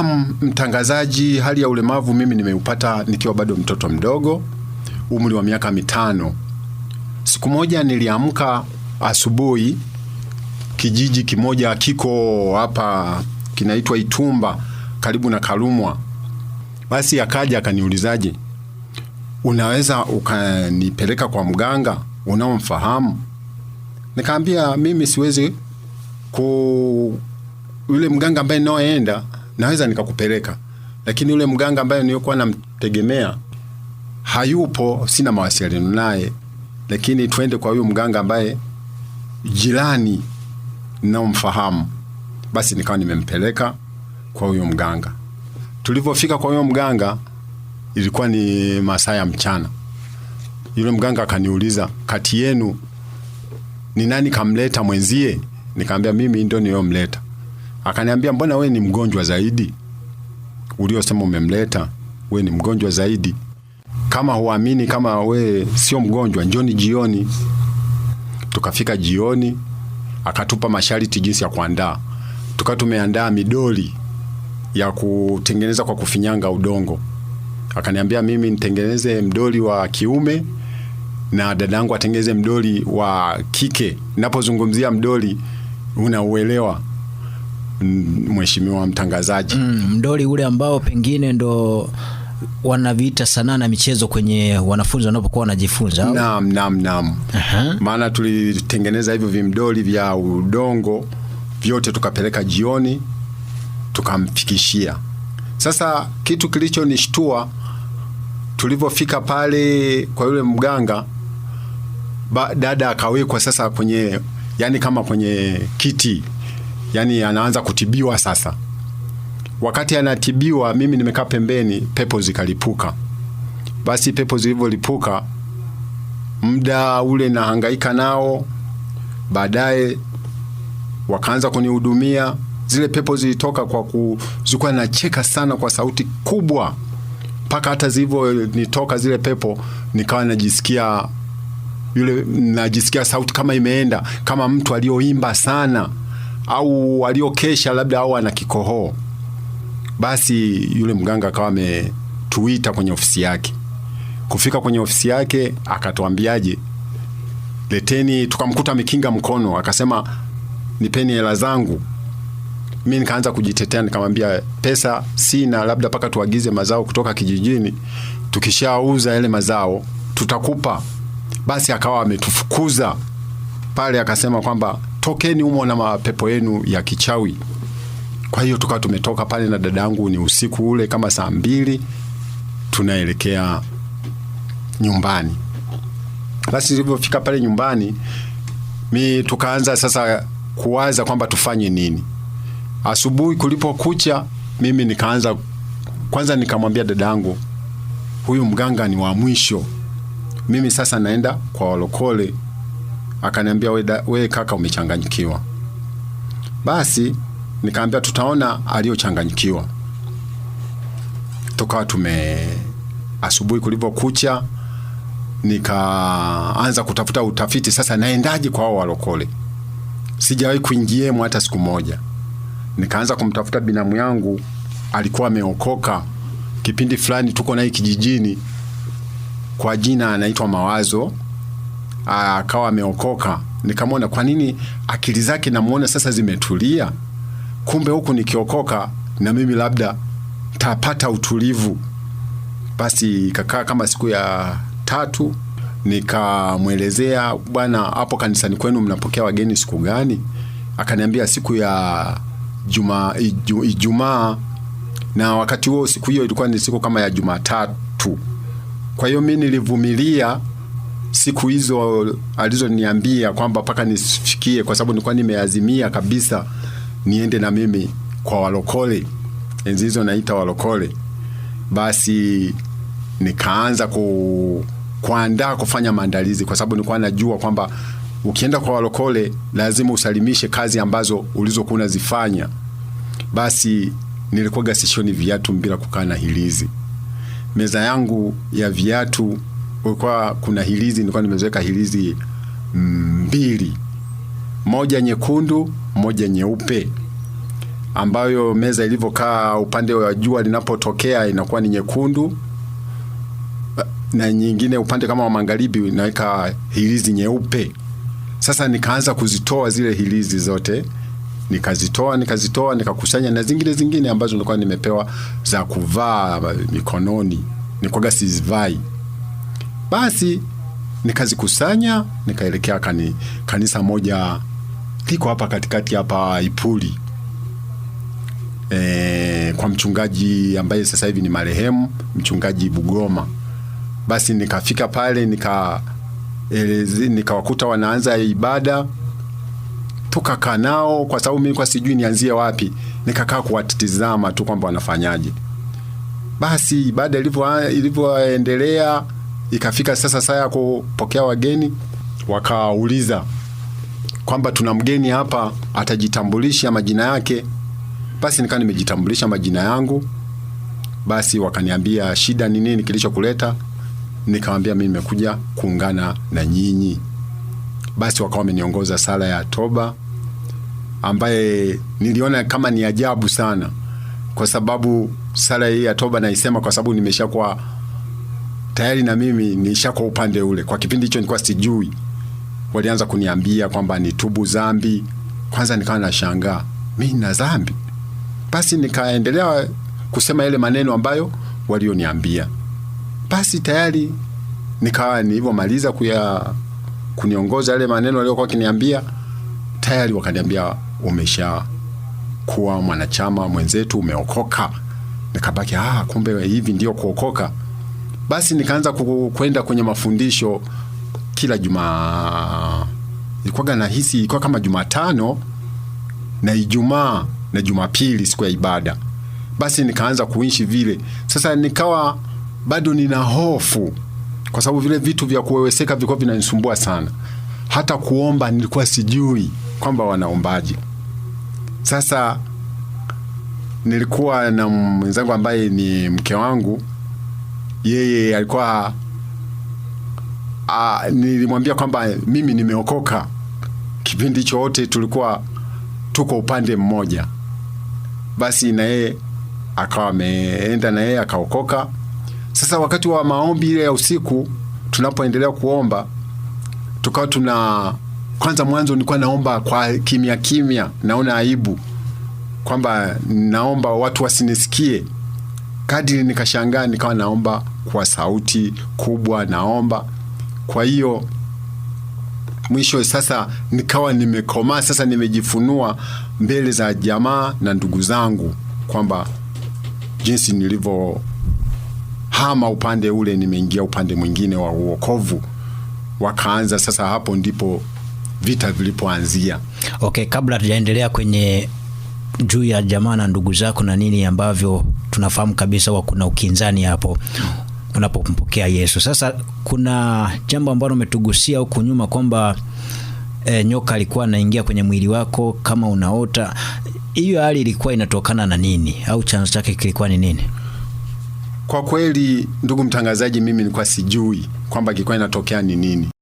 Naam, mtangazaji, hali ya ulemavu mimi nimeupata nikiwa bado mtoto mdogo, umri wa miaka 5. Siku moja niliamka asubuhi, kijiji kimoja kiko hapa kinaitwa Itumba karibu na Karumwa. Basi akaja akaniulizaje, unaweza ukanipeleka kwa mganga unaomfahamu? Nikaambia mimi siwezi yule mganga ambaye ninaoenda naweza nikakupeleka, lakini yule mganga ambaye nilikuwa namtegemea hayupo, sina mawasiliano naye, lakini twende kwa huyo mganga ambaye jirani ninaomfahamu. Basi nikawa nimempeleka kwa huyo mganga. Tulipofika kwa huyo mganga ilikuwa ni masaa ya mchana. Yule mganga akaniuliza, kati yenu ni nani kamleta mwenzie? Nikamwambia mimi ndio niliyomleta. Akaniambia, mbona we ni mgonjwa zaidi? Uliosema umemleta, we ni mgonjwa zaidi. Kama huamini kama we sio mgonjwa, njoni jioni. Tukafika jioni, akatupa masharti jinsi ya kuandaa. Tukawa tumeandaa midoli ya kutengeneza kwa kufinyanga udongo. Akaniambia mimi nitengeneze mdoli wa kiume na dadangu atengeneze mdoli wa kike. Ninapozungumzia mdoli unauelewa, mheshimiwa mtangazaji? Mdoli ule ambao pengine ndo wanaviita sanaa na michezo kwenye wanafunzi wanapokuwa wanajifunza. Naam. Maana tulitengeneza hivyo vimdoli vya udongo vyote, tukapeleka jioni tukamfikishia. Sasa kitu kilichonishtua, tulipofika pale kwa yule mganga, dada akawekwa sasa kwenye, yani kama kwenye kiti, yani anaanza kutibiwa sasa. Wakati anatibiwa, mimi nimekaa pembeni, pepo zikalipuka. Basi pepo zilivyolipuka, muda ule nahangaika nao, baadaye wakaanza kunihudumia. Zile pepo zilitoka zilikuwa nacheka sana kwa sauti kubwa, mpaka hata nitoka zile pepo nikawa najisikia sauti kama imeenda, kama mtu alioimba sana au aliokesha labda, au ana kikohoo. Basi yule mganga akawa ametuita kwenye ofisi yake. Kufika kwenye ofisi yake akatuambiaje, leteni. Tukamkuta amekinga mkono, akasema nipeni hela zangu. Mimi nikaanza kujitetea, nikamwambia pesa sina, labda paka tuagize mazao kutoka kijijini, tukishauza yale mazao tutakupa. Basi akawa ametufukuza pale, akasema kwamba tokeni humo na mapepo yenu ya kichawi. Kwa hiyo tukawa tumetoka pale na dadangu, ni usiku ule kama saa 2, tunaelekea nyumbani. Basi tulipofika pale nyumbani, tukaanza sasa kuwaza kwamba tufanye nini. Asubuhi kulipokucha, mimi nikaanza kwanza, nikamwambia dadangu, huyu mganga ni wa mwisho, mimi sasa naenda kwa walokole. Akaniambia, we kaka umechanganyikiwa. Basi nikamwambia tutaona aliyochanganyikiwa. Tukawa asubuhi kulipokucha, nikaanza kutafuta utafiti, sasa naendaje kwa hao walokole. Sijawahi kuingiemo hata siku moja. Nikaanza kumtafuta binamu yangu, alikuwa ameokoka kipindi fulani, tuko naye kijijini, kwa jina anaitwa Mawazo. Akawa ameokoka. Nikamwona kwa nini akili zake namuona sasa zimetulia, kumbe huku nikiokoka na mimi labda tapata utulivu. Basi kakaa kama siku ya 3, nikamwelezea, bwana, hapo kanisani kwenu mnapokea wageni siku gani? Akaniambia siku ya Ijumaa, na wakati huo siku hiyo ilikuwa ni siku kama ya Jumatatu. Kwa hiyo mimi nilivumilia siku hizo alizoniambia kwamba paka nisifikie, kwa sababu nilikuwa nimeazimia kabisa niende na mimi kwa walokole. Enzi hizo naita walokole. Basi nikaanza kuandaa kufanya maandalizi, kwa sababu nilikuwa najua kwamba ukienda kwa walokole lazima usalimishe kazi ambazo ulizokuwa unazifanya. Basi nilikuwa gasishoni viatu bila kukaa na hilizi. Meza yangu ya viatu kulikuwa kuna hilizi, nilikuwa nimeweka hilizi 2, moja nyekundu, moja nyeupe. ambayo meza ilivyokaa upande wa jua linapotokea inakuwa ni nyekundu, na nyingine upande kama wa magharibi inaweka hilizi nyeupe. Sasa nikaanza kuzitoa zile hilizi zote, nikazitoa nikakusanya, na zingine ambazo nilikuwa nimepewa za kuvaa mikononi nilikuwa sizivai. Basi nikazikusanya, nikaelekea kanisa moja liko hapa katikati hapa Ipuli, kwa mchungaji ambaye sasa hivi ni marehemu, mchungaji Bugoma. Basi nikafika pale nikawakuta wanaanza ibada, tukakaa nao kwa sababu mimi kwa sijui nianzie wapi, nikakaa kuwatizama tu kwamba wanafanyaje. Basi ibada ilivyoendelea, ikafika sasa saa ya kupokea wageni, wakauliza kwamba tuna mgeni hapa, atajitambulisha majina yake. Basi nikawa nimejitambulisha majina yangu. Basi wakaniambia shida ni nini kilichokuleta? Nikamwambia mimi nimekuja kuungana na nyinyi. Basi wakawa wameniongoza sala ya toba, ambaye niliona kama ni ajabu sana, kwa sababu sala hii ya toba naisema kwa sababu nimeshakuwa tayari, na mimi nishakuwa upande ule. Kwa kipindi hicho nilikuwa sijui. Walianza kuniambia kwamba nitubu dhambi. Kwanza nikawa nashangaa, mimi na dhambi? Basi nikaendelea kusema yale maneno ambayo walioniambia. Basi tayari nikawa nilivyomaliza kuniongoza yale maneno waliokuwa kiniambia, tayari wakaniambia umesha kuwa mwanachama mwenzetu, umeokoka. Nikabaki kumbe hivi ndio kuokoka. Basi nikaanza kwenda kwenye mafundisho kila Jumaa. Ilikuwa nahisi ilikuwa kama Jumatano na Ijumaa na Jumapili, siku ya ibada. Basi nikaanza kuishi vile. Sasa nikawa bado nina hofu, kwa sababu vile vitu vya kuweweseka vilikuwa vinanisumbua sana. Hata kuomba nilikuwa sijui kwamba wanaombaje. Sasa nilikuwa na mwenzangu ambaye ni mke wangu, yeye alikuwa nilimwambia kwamba mimi nimeokoka. Kipindi hicho wote tulikuwa tuko upande mmoja. Basi na yeye akawa ameenda na yeye akaokoka. Sasa wakati wa maombi ile ya usiku, tunapoendelea kuomba, tukawa kwanza mwanzo nilikuwa naomba kwa kimya, naona aibu kwamba naomba watu wasinisikie. Kadiri nikashangaa, nikawa naomba kwa sauti kubwa, naomba. Kwa hiyo mwisho sasa nikawa nimekomaa, sasa nimejifunua mbele za jamaa na ndugu zangu kwamba jinsi nilivyo hama upande ule nimeingia upande mwingine wa uokovu. Wakaanza sasa, hapo ndipo vita vilipoanzia. Okay, kabla tujaendelea kwenye juu ya jamaa na ndugu zako na nini ambavyo tunafahamu kabisa kuna ukinzani hapo unapompokea Yesu. Sasa kuna jambo ambalo umetugusia huko nyuma kwamba nyoka alikuwa anaingia kwenye mwili wako kama unaota. Hiyo hali ilikuwa inatokana na nini, au chanzo chake kilikuwa ni nini? Kwa kweli, ndugu mtangazaji, mimi nilikuwa sijui kwamba kilikuwa inatokea ni nini.